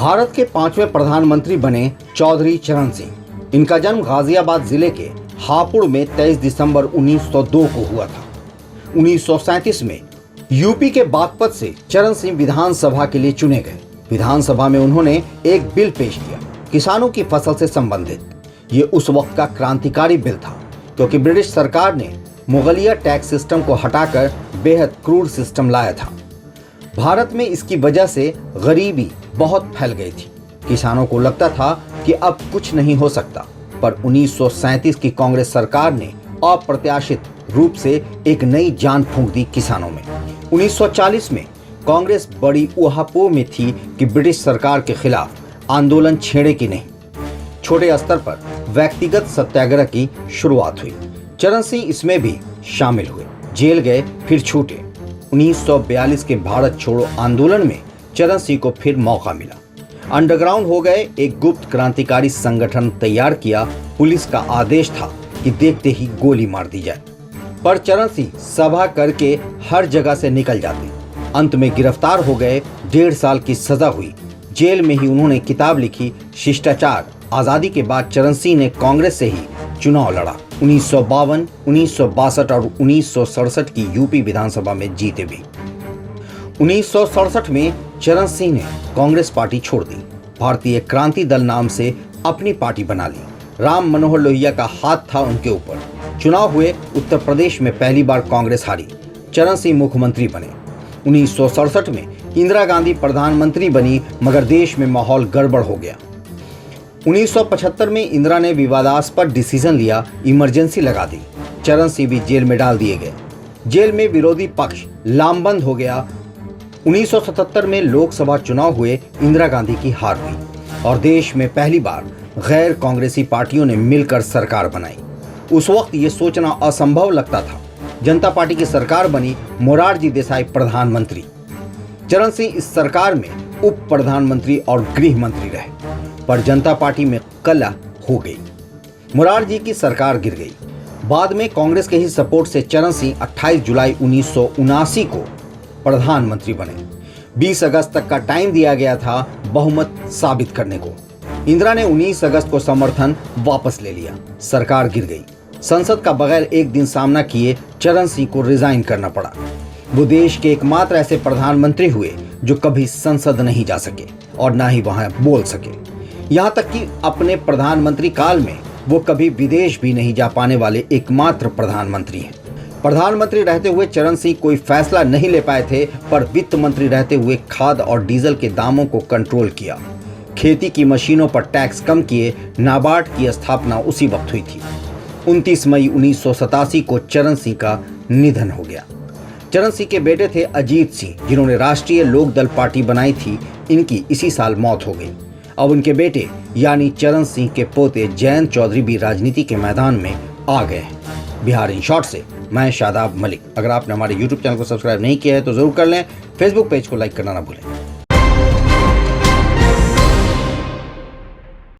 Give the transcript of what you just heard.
भारत के 5वें प्रधानमंत्री बने चौधरी चरण सिंह। इनका जन्म गाजियाबाद जिले के हापुड़ में 23 दिसंबर 1902 को हुआ था। 1937 में यूपी के बागपत से चरण सिंह विधानसभा के लिए चुने गए। विधानसभा में उन्होंने एक बिल पेश किया, किसानों की फसल से संबंधित। ये उस वक्त का क्रांतिकारी बिल था, क्योंकि ब्रिटिश सरकार ने मुगलिया टैक्स सिस्टम को हटाकर बेहद क्रूर सिस्टम लाया था। भारत में इसकी वजह से गरीबी बहुत फैल गई थी। किसानों को लगता था कि अब कुछ नहीं हो सकता, पर 1937 की कांग्रेस सरकार ने अप्रत्याशित रूप से एक नई जान फूंक दी किसानों में। 1940 में कांग्रेस बड़ी ऊहापोह में थी कि ब्रिटिश सरकार के खिलाफ आंदोलन छेड़े कि नहीं। छोटे स्तर पर व्यक्तिगत सत्याग्रह की शुरुआत हुई। चरण सिंह इसमें भी शामिल हुए, जेल गए, फिर छूटे। 1942 के भारत छोड़ो आंदोलन में चरण सिंह को फिर मौका मिला। अंडरग्राउंड हो गए, एक गुप्त क्रांतिकारी संगठन तैयार किया। पुलिस का आदेश था कि देखते ही गोली मार दी जाए, पर चरण सिंह सभा करके हर जगह से निकल जाते। अंत में गिरफ्तार हो गए, 1.5 साल की सजा हुई। जेल में ही उन्होंने किताब लिखी, शिष्टाचार। आजादी के बाद चरण सिंह ने कांग्रेस से ही चुनाव लड़ा। 1952, 1962 और 1967 की यूपी विधानसभा में जीते भी। 1967 में चरण सिंह ने कांग्रेस पार्टी छोड़ दी, भारतीय क्रांति दल नाम से अपनी पार्टी बना ली। राम मनोहर लोहिया का हाथ था उनके ऊपर। चुनाव हुए, उत्तर प्रदेश में पहली बार कांग्रेस हारी, चरण सिंह मुख्यमंत्री बने। 1967 में इंदिरा गांधी प्रधानमंत्री बनी, मगर देश में माहौल गड़बड़ हो गया। 1975 में इंदिरा ने विवादास्पद डिसीजन लिया, इमरजेंसी लगा दी। चरण सिंह भी जेल में डाल दिए गए। जेल में विरोधी पक्ष लामबंद हो गया। 1977 में लोकसभा चुनाव हुए, इंदिरा गांधी की हार हुई और देश में पहली बार गैर कांग्रेसी पार्टियों ने मिलकर सरकार बनाई। उस वक्त ये सोचना असंभव लगता था। जनता पार्टी की सरकार बनी, मोरारजी देसाई प्रधानमंत्री। चरण सिंह इस सरकार में उप प्रधानमंत्री और गृह मंत्री रहे, पर जनता पार्टी में कलह हो गई। मोरारजी की सरकार गिर गई। बाद में कांग्रेस के ही सपोर्ट से चरण सिंह 28 जुलाई 1979 को प्रधानमंत्री बने। 20 अगस्त तक का टाइम दिया गया था बहुमत साबित करने को। इंदिरा ने 19 अगस्त को समर्थन वापस ले लिया, सरकार गिर गई। संसद का बगैर एक दिन सामना किए चरण सिंह को रिजाइन करना पड़ा। वो देश के एकमात्र ऐसे प्रधानमंत्री हुए जो कभी संसद नहीं जा सके और ना ही वहां बोल सके। यहाँ तक कि अपने प्रधानमंत्री काल में वो कभी विदेश भी नहीं जा पाने वाले एकमात्र प्रधानमंत्री हैं। प्रधानमंत्री रहते हुए चरण सिंह कोई फैसला नहीं ले पाए थे, पर वित्त मंत्री रहते हुए खाद और डीजल के दामों को कंट्रोल किया। खेती की मशीनों पर टैक्स कम किए। नाबार्ड की स्थापना उसी वक्त हुई थी। 29 मई 1987 को चरण सिंह का निधन हो गया। चरण सिंह के बेटे थे अजीत सिंह, जिन्होंने राष्ट्रीय लोकदल पार्टी बनाई थी। इनकी इसी साल मौत हो गई। अब उनके बेटे यानी चरण सिंह के पोते जयंत चौधरी भी राजनीति के मैदान में आ गए हैं। बिहार इन शॉर्ट से मैं शादाब मलिक। अगर आपने हमारे YouTube चैनल को सब्सक्राइब नहीं किया है तो जरूर कर लें। फेसबुक पेज को लाइक करना ना भूलें।